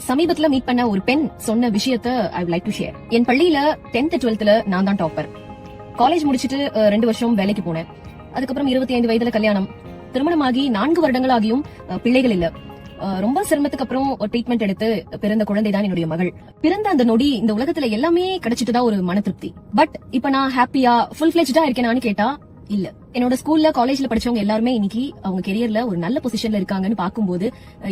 சமீபத்துல மீட் பண்ண ஒரு பெண் சொன்ன விஷயத்த I would like to share. என் பள்ளியில 10th 12th நான் தான் டாப்பர். காலேஜ் முடிச்சிட்டு 2 வருஷம் வேலைக்கு போனேன். அதுக்கப்புறம் 25 வயதுல கல்யாணம். திருமணமாகி 4 வருடங்கள் ஆகியும் பிள்ளைகள் இல்ல. ரொம்ப சிரமத்துக்கு அப்புறம் ட்ரீட்மெண்ட் எடுத்து பிறந்த குழந்தை தான் என்னுடைய மகள். பிறந்த அந்த நொடி இந்த உலகத்துல எல்லாமே கிடைச்சிட்டுதான் ஒரு மன திருப்தி. பட் இப்ப நான் ஹாப்பியா ஃபுல் ஃபிளெஜ்டா இருக்கேனான்னு கேட்டா இல்ல. என்னோட ஸ்கூல்ல காலேஜ்ல படிச்சவங்க எல்லாருமே இன்னைக்கு அவங்க கெரியர்ல ஒரு நல்ல பொசிஷன்ல இருக்காங்கன்னு பாக்கும்போது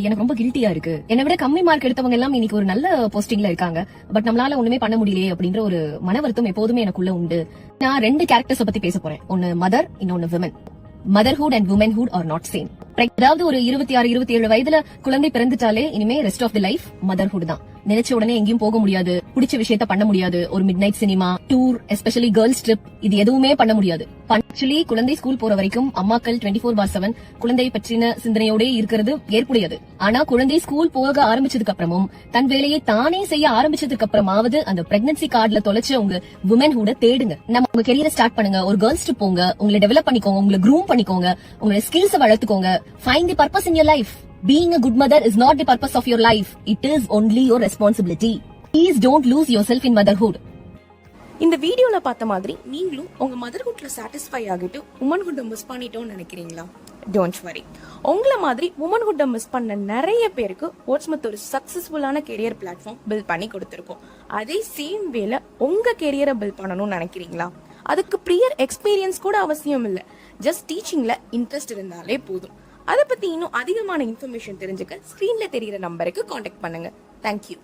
எனக்கு ரொம்ப கில்ட்டியா இருக்கு. என்னை விட கம்மி மார்க் எடுத்தவங்க எல்லாம் இன்னைக்கு ஒரு நல்ல போஸ்டிங்ல இருக்காங்க. பட் நம்மளால ஒண்ணுமே பண்ண முடியலையே அப்படின்ற ஒரு மன வருத்தம் எப்போதுமே எனக்குள்ள உண்டு. நான் 2 கேரக்டர்ஸ் பத்தி பேச போறேன். ஒன்னு மதர், இன்னொன்னு women. Motherhood and womanhood are not same. அதாவது ஒரு 26 27 வயதுல குழந்தை பிறந்துட்டாலே இனிமே rest of the life motherhood தான். நினைச்ச உடனே எங்கேயும் போக முடியாது, பிடிச்ச விஷயத்த பண்ண முடியாது. ஒரு mid night cinema, tour, especially girls trip, இது எதுவுமே பண்ண முடியாது. ஆக்சுவலி குழந்தை ஸ்கூல் போற வரைக்கும் அம்மாக்கள் 24/7 குழந்தை பற்றின சிந்தனையோட இருக்கிறது ஏற்புடையது. ஆனா குழந்தை ஸ்கூல் போக ஆரம்பிச்சதுக்கு அப்புறமும் தன் வேலையை தானே செய்ய ஆரம்பிச்சதுக்கு அப்புறமாவது அந்த பிரெக்னன்சி கார்டுல தொலைச்ச உங்க வுமன்ஹுட தேடுங்க. நம்ம உங்க கெரியரை ஸ்டார்ட் பண்ணுங்க. ஒரு கேர்ள்ஸ் ட்ரிப் போங்க, உங்களை டெவலப் பண்ணிக்கோங்க, உங்களை க்ரூம் பண்ணிக்கோங்க, உங்களோட ஸ்கில்ஸ் வளர்த்துக்கோங்க. Find the purpose in your life. Being a good mother is not the purpose of your life. It is only your responsibility. Please don't lose yourself in motherhood. இந்த வீடியோல பார்த்த மாதிரி நீங்களும் உங்க மதர்ஹுட்ல சாட்டிஸ்ஃபை ஆகிட்டு உமன்ஹுட்டை மிஸ் பண்ணிட்டோம்னு நினைக்கிறீங்களா? Don't worry. உங்களை மாதிரி உமன்ஹுட்டை மிஸ் பண்ண நிறைய பேருக்கு வாட்ஸ்மித் ஒரு சக்சஸ்ஃபுல்லான கெரியர் பிளாட்ஃபார்ம் பில்ட் பண்ணி கொடுத்துருக்கோம். அதே சேம் வேல உங்க கெரியரை பில்ட் பண்ணணும்னு நினைக்கிறீங்களா? அதுக்கு ப்ரியர் எக்ஸ்பீரியன்ஸ் கூட அவசியம் இல்லை. ஜஸ்ட் டீச்சிங்ல இன்ட்ரெஸ்ட் இருந்தாலே போதும். அதை பத்தி இன்னும் அதிகமான இன்ஃபர்மேஷன் தெரிஞ்சுக்க ஸ்கிரீன்ல தெரிகிற நம்பருக்கு காண்டாக்ட் பண்ணுங்க. தேங்க்யூ.